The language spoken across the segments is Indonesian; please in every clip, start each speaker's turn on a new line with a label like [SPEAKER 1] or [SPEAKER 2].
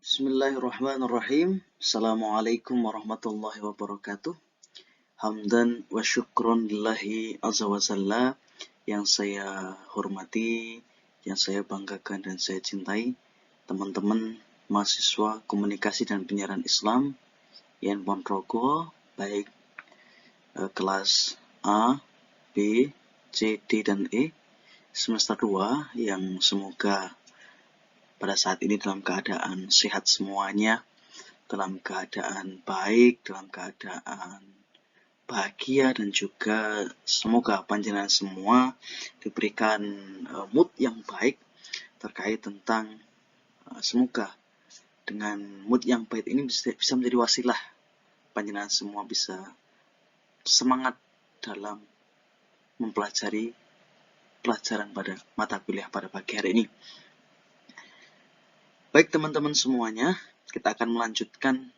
[SPEAKER 1] Bismillahirrahmanirrahim. Assalamualaikum warahmatullahi wabarakatuh. Hamdan wa syukron lillahi azza wa jalla, yang saya hormati, yang saya banggakan dan saya cintai, teman-teman mahasiswa komunikasi dan penyiaran Islam Yen Ponorogo, baik kelas A, B, C, D, dan E semester 2, yang semoga pada saat ini dalam keadaan sehat semuanya, dalam keadaan baik, dalam keadaan bahagia, dan juga semoga panjenengan semua diberikan mood yang baik terkait tentang semoga dengan mood yang baik ini bisa menjadi wasilah panjenengan semua bisa semangat dalam mempelajari pelajaran pada mata kuliah pada pagi hari ini. Baik teman-teman semuanya, kita akan melanjutkan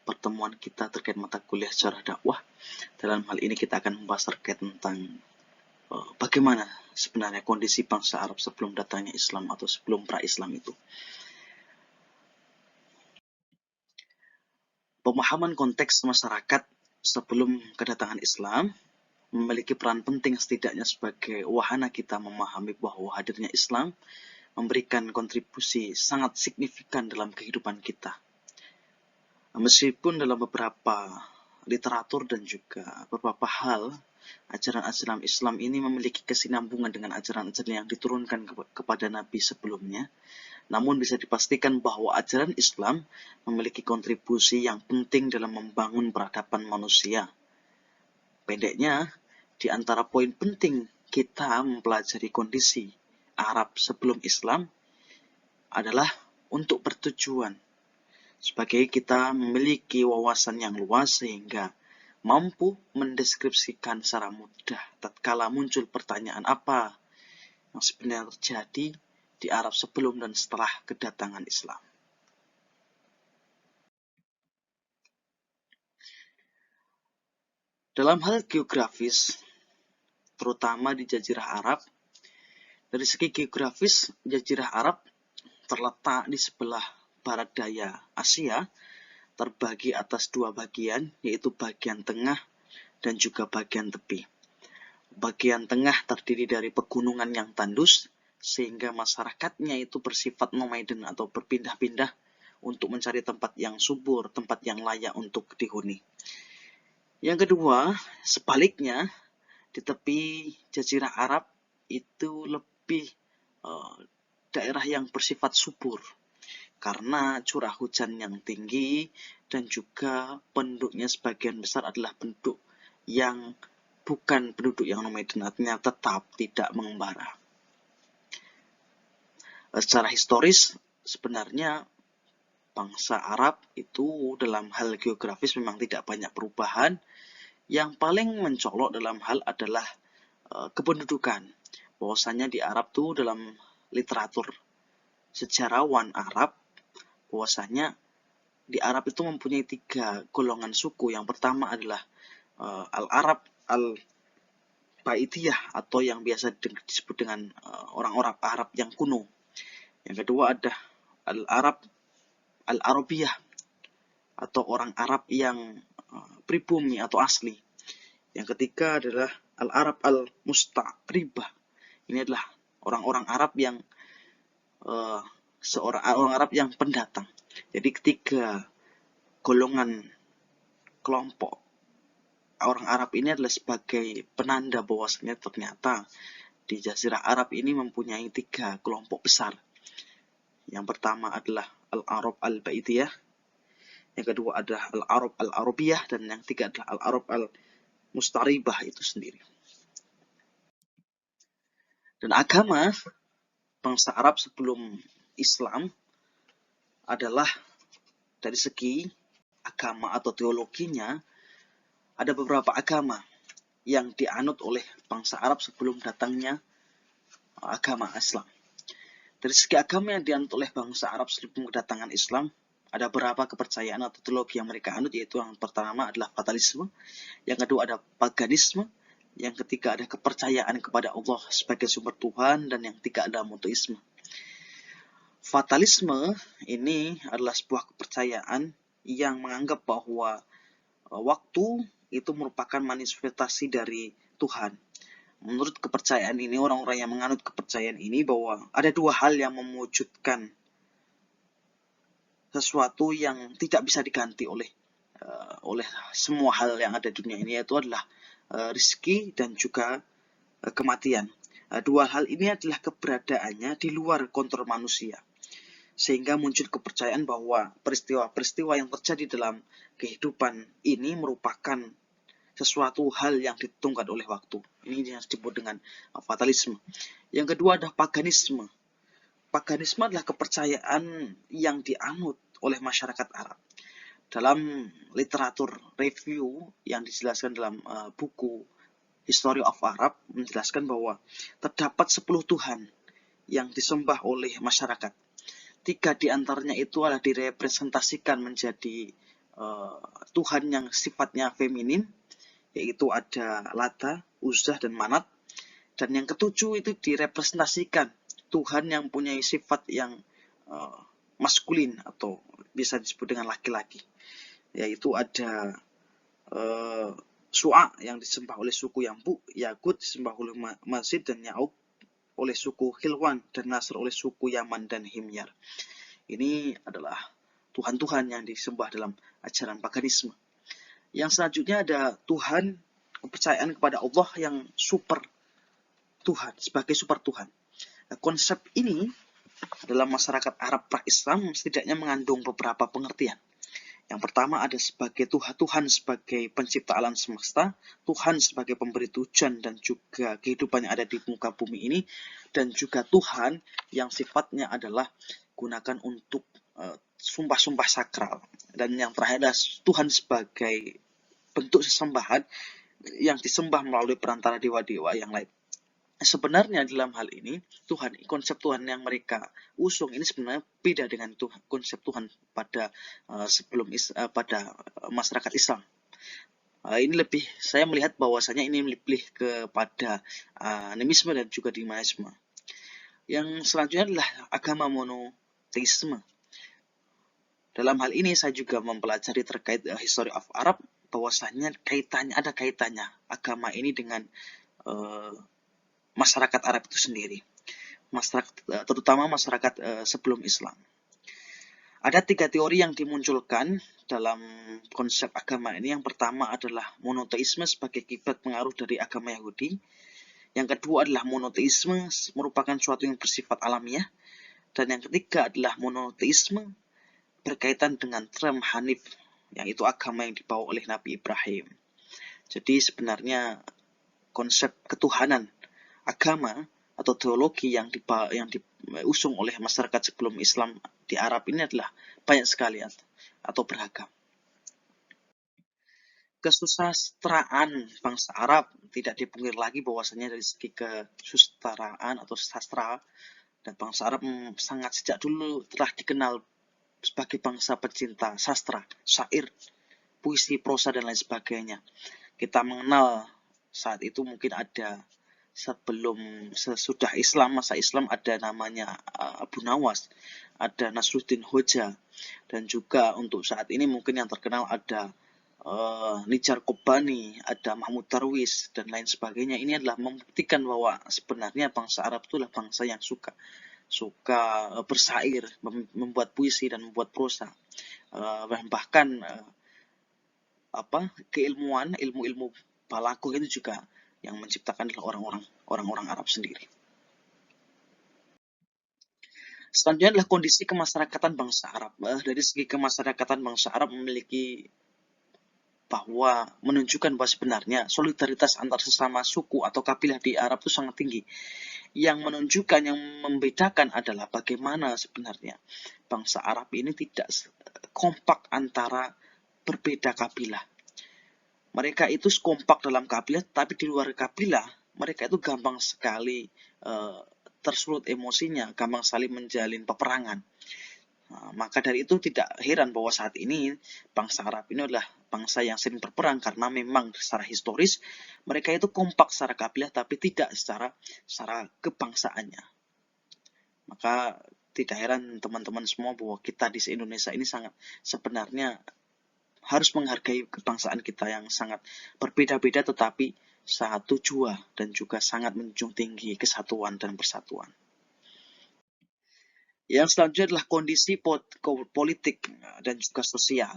[SPEAKER 1] pertemuan kita terkait mata kuliah sejarah dakwah. Dalam hal ini kita akan membahas terkait tentang bagaimana sebenarnya kondisi bangsa Arab sebelum datangnya Islam atau sebelum pra-Islam itu. Pemahaman konteks masyarakat sebelum kedatangan Islam memiliki peran penting setidaknya sebagai wahana kita memahami bahwa hadirnya Islam memberikan kontribusi sangat signifikan dalam kehidupan kita. Meskipun dalam beberapa literatur dan juga beberapa hal, ajaran-ajaran Islam ini memiliki kesinambungan dengan ajaran-ajaran yang diturunkan kepada Nabi sebelumnya, namun bisa dipastikan bahwa ajaran Islam memiliki kontribusi yang penting dalam membangun peradaban manusia. Pendeknya, di antara poin penting kita mempelajari kondisi Arab sebelum Islam adalah untuk bertujuan sebagai kita memiliki wawasan yang luas sehingga mampu mendeskripsikan secara mudah tatkala muncul pertanyaan apa yang sebenarnya terjadi di Arab sebelum dan setelah kedatangan Islam. Dalam hal geografis, terutama di Jazirah Arab, dari segi geografis, Jazirah Arab terletak di sebelah barat daya Asia, terbagi atas dua bagian, yaitu bagian tengah dan juga bagian tepi. Bagian tengah terdiri dari pegunungan yang tandus, sehingga masyarakatnya itu bersifat nomaden atau berpindah-pindah untuk mencari tempat yang subur, tempat yang layak untuk dihuni. Yang kedua, sebaliknya, di tepi Jazirah Arab itu lebih daerah yang bersifat subur karena curah hujan yang tinggi dan juga penduduknya sebagian besar adalah penduduk yang bukan penduduk yang nomaden, artinya tetap tidak mengembara. Secara historis sebenarnya bangsa Arab itu dalam hal geografis memang tidak banyak perubahan. Yang paling mencolok dalam hal adalah kependudukan. Bahwasanya di Arab tuh dalam literatur sejarawan Arab, bahwasanya di Arab itu mempunyai 3 golongan suku. Yang pertama adalah Al-Arab Al-Baitiyah atau yang biasa disebut dengan orang-orang Arab yang kuno. Yang kedua ada Al-Arab Al-Arabiyah atau orang Arab yang pribumi atau asli. Yang ketiga adalah Al-Arab Al-Musta'ribah. Ini adalah orang-orang Arab yang orang Arab yang pendatang. Jadi ketiga golongan kelompok orang Arab ini adalah sebagai penanda bahwasanya ternyata di Jazirah Arab ini mempunyai 3 kelompok besar. Yang pertama adalah Al-Arab Al-Baitiyah, yang kedua adalah Al-Arab Al-Arabiyah, dan yang ketiga adalah Al-Arab Al-Mustaribah itu sendiri. Dan agama bangsa Arab sebelum Islam adalah dari segi agama atau teologinya ada beberapa agama yang dianut oleh bangsa Arab sebelum datangnya agama Islam. Dari segi agama yang dianut oleh bangsa Arab sebelum kedatangan Islam, ada beberapa kepercayaan atau teologi yang mereka anut, yaitu yang pertama adalah fatalisme, yang kedua ada paganisme, yang ketiga ada kepercayaan kepada Allah sebagai sumber Tuhan, dan yang ketiga ada monoteisme. Fatalisme ini adalah sebuah kepercayaan yang menganggap bahwa waktu itu merupakan manifestasi dari Tuhan. Menurut kepercayaan ini, orang-orang yang menganut kepercayaan ini bahwa ada dua hal yang mewujudkan sesuatu yang tidak bisa diganti oleh semua hal yang ada di dunia ini, yaitu adalah rezeki dan juga kematian. Dua hal ini adalah keberadaannya di luar kontrol manusia, sehingga muncul kepercayaan bahwa peristiwa-peristiwa yang terjadi dalam kehidupan ini merupakan sesuatu hal yang ditentukan oleh waktu. Ini yang disebut dengan fatalisme. Yang kedua adalah paganisme. Paganisme adalah kepercayaan yang dianut oleh masyarakat Arab. Dalam literatur review yang dijelaskan dalam buku History of Arab, menjelaskan bahwa terdapat 10 Tuhan yang disembah oleh masyarakat. 3 di antaranya itu adalah direpresentasikan menjadi Tuhan yang sifatnya feminin, yaitu ada Lata, Uzzah, dan Manat. Dan yang ketujuh itu direpresentasikan Tuhan yang punya sifat yang maskulin atau bisa disebut dengan laki-laki, yaitu ada Su'a yang disembah oleh suku Yambu, Yakut disembah oleh Mazid dan Ya'ub oleh suku Khilwan, dan Nasr oleh suku Yaman dan Himyar. Ini adalah Tuhan-Tuhan yang disembah dalam ajaran paganisme. Yang selanjutnya ada Tuhan, kepercayaan kepada Allah yang super Tuhan, sebagai super Tuhan. Nah, konsep ini dalam masyarakat Arab pra-Islam setidaknya mengandung beberapa pengertian. Yang pertama ada sebagai Tuhan sebagai pencipta alam semesta, Tuhan sebagai pemberi hujan dan juga kehidupan yang ada di muka bumi ini, dan juga Tuhan yang sifatnya adalah gunakan untuk sumpah-sumpah sakral. Dan yang terakhir adalah Tuhan sebagai bentuk sesembahan yang disembah melalui perantara dewa-dewa yang lain. Sebenarnya dalam hal ini konsep Tuhan yang mereka usung ini sebenarnya beda dengan konsep Tuhan pada pada masyarakat Islam. Ini lebih, saya melihat bahwasanya ini lebih kepada animisme dan juga dinamisme. Yang selanjutnya adalah agama monoteisme. Dalam hal ini saya juga mempelajari terkait history of Arab, bahwasanya ada kaitannya agama ini dengan masyarakat Arab itu sendiri, terutama masyarakat sebelum Islam. Ada 3 teori yang dimunculkan dalam konsep agama ini. Yang pertama adalah monoteisme sebagai kiblat pengaruh dari agama Yahudi. Yang kedua adalah monoteisme merupakan suatu yang bersifat alamiah. Dan yang ketiga adalah monoteisme berkaitan dengan term Hanif, yang itu agama yang dibawa oleh Nabi Ibrahim. Jadi sebenarnya konsep ketuhanan agama atau teologi yang diusung oleh masyarakat sebelum Islam di Arab ini adalah banyak sekali atau beragam. Kesusastraan bangsa Arab tidak dipungkiri lagi bahwasanya dari segi kesusastraan atau sastra, dan bangsa Arab sangat sejak dulu telah dikenal sebagai bangsa pecinta sastra, syair, puisi, prosa, dan lain sebagainya. Kita mengenal saat itu mungkin ada sesudah Islam, masa Islam ada namanya Abu Nawas, ada Nasruddin Hoja, dan juga untuk saat ini mungkin yang terkenal ada Nijar Kobani, ada Mahmud Darwis, dan lain sebagainya. Ini adalah membuktikan bahwa sebenarnya bangsa Arab itu adalah bangsa yang suka bersair, membuat puisi dan membuat prosa. Bahkan keilmuan, ilmu-ilmu balaghah itu juga yang menciptakan adalah orang-orang Arab sendiri. Selanjutnya adalah kondisi kemasyarakatan bangsa Arab. Dari segi kemasyarakatan bangsa Arab menunjukkan bahwa sebenarnya solidaritas antar sesama suku atau kabilah di Arab itu sangat tinggi. Yang menunjukkan, yang membedakan adalah bagaimana sebenarnya bangsa Arab ini tidak kompak antara berbeda kabilah. Mereka itu kompak dalam kabilah, tapi di luar kabilah mereka itu gampang sekali tersulut emosinya, gampang sekali menjalin peperangan. Maka dari itu tidak heran bahwa saat ini bangsa Arab ini adalah bangsa yang sering berperang, karena memang secara historis mereka itu kompak secara kabilah tapi tidak secara kebangsaannya. Maka tidak heran teman-teman semua bahwa kita di Indonesia ini sangat sebenarnya harus menghargai kebangsaan kita yang sangat berbeda-beda tetapi satu jua dan juga sangat menjunjung tinggi kesatuan dan persatuan. Yang selanjutnya adalah kondisi politik dan juga sosial.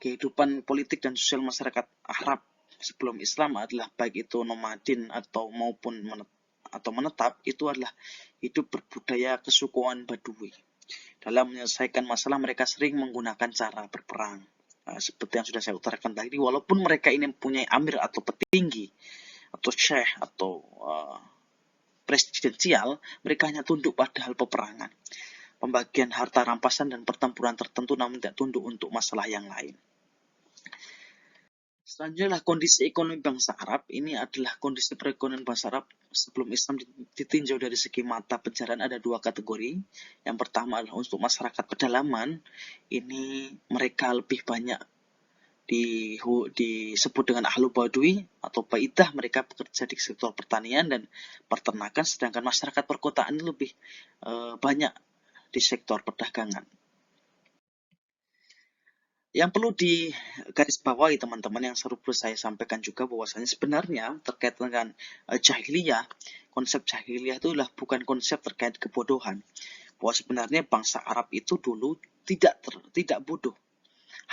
[SPEAKER 1] Kehidupan politik dan sosial masyarakat Arab sebelum Islam adalah baik itu nomadin atau menetap, itu adalah hidup berbudaya kesukuan Badui. Dalam menyelesaikan masalah mereka sering menggunakan cara berperang. Seperti yang sudah saya utarakan tadi, walaupun mereka ini mempunyai amir atau petinggi atau syekh atau presidensial, mereka hanya tunduk pada hal peperangan, pembagian harta rampasan dan pertempuran tertentu, namun tidak tunduk untuk masalah yang lain. Selanjutnya adalah kondisi ekonomi bangsa Arab. Ini adalah kondisi perekonomian bangsa Arab sebelum Islam ditinjau dari segi mata pencarian ada dua kategori. Yang pertama adalah untuk masyarakat pedalaman. Ini mereka lebih banyak disebut dengan ahlu badui atau baidah, mereka bekerja di sektor pertanian dan peternakan, sedangkan masyarakat perkotaan lebih banyak di sektor perdagangan. Yang perlu digarisbawahi teman-teman, yang perlu saya sampaikan juga bahwasanya sebenarnya terkait dengan jahiliyah, konsep jahiliyah itu adalah bukan konsep terkait kebodohan. Bahwa sebenarnya bangsa Arab itu dulu tidak bodoh.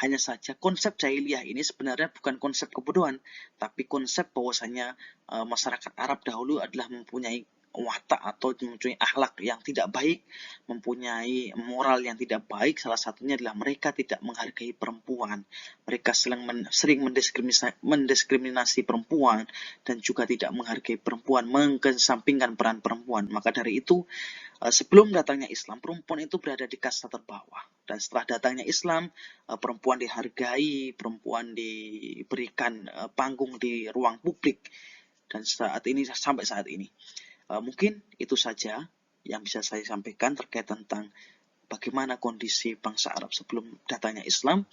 [SPEAKER 1] Hanya saja konsep jahiliyah ini sebenarnya bukan konsep kebodohan, tapi konsep bahwasanya masyarakat Arab dahulu adalah mempunyai watak atau mempunyai akhlak yang tidak baik, mempunyai moral yang tidak baik. Salah satunya adalah mereka tidak menghargai perempuan. Mereka sering mendiskriminasi perempuan dan juga tidak menghargai perempuan, mengesampingkan peran perempuan. Maka dari itu, sebelum datangnya Islam, perempuan itu berada di kasta terbawah. Dan setelah datangnya Islam, perempuan dihargai, perempuan diberikan panggung di ruang publik. Dan sampai saat ini. Mungkin itu saja yang bisa saya sampaikan terkait tentang bagaimana kondisi bangsa Arab sebelum datangnya Islam.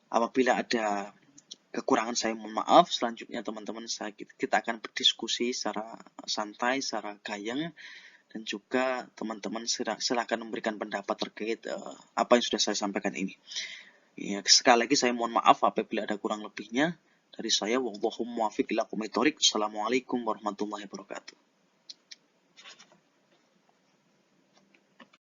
[SPEAKER 1] Apabila ada kekurangan saya mohon maaf. Selanjutnya teman-teman kita akan berdiskusi secara santai, secara gayeng, dan juga teman-teman silakan memberikan pendapat terkait apa yang sudah saya sampaikan ini. Ya, sekali lagi saya mohon maaf apabila ada kurang lebihnya. Dari saya, wallahu muwaffiq ila aqwamit thoriq. Assalamualaikum warahmatullahi wabarakatuh.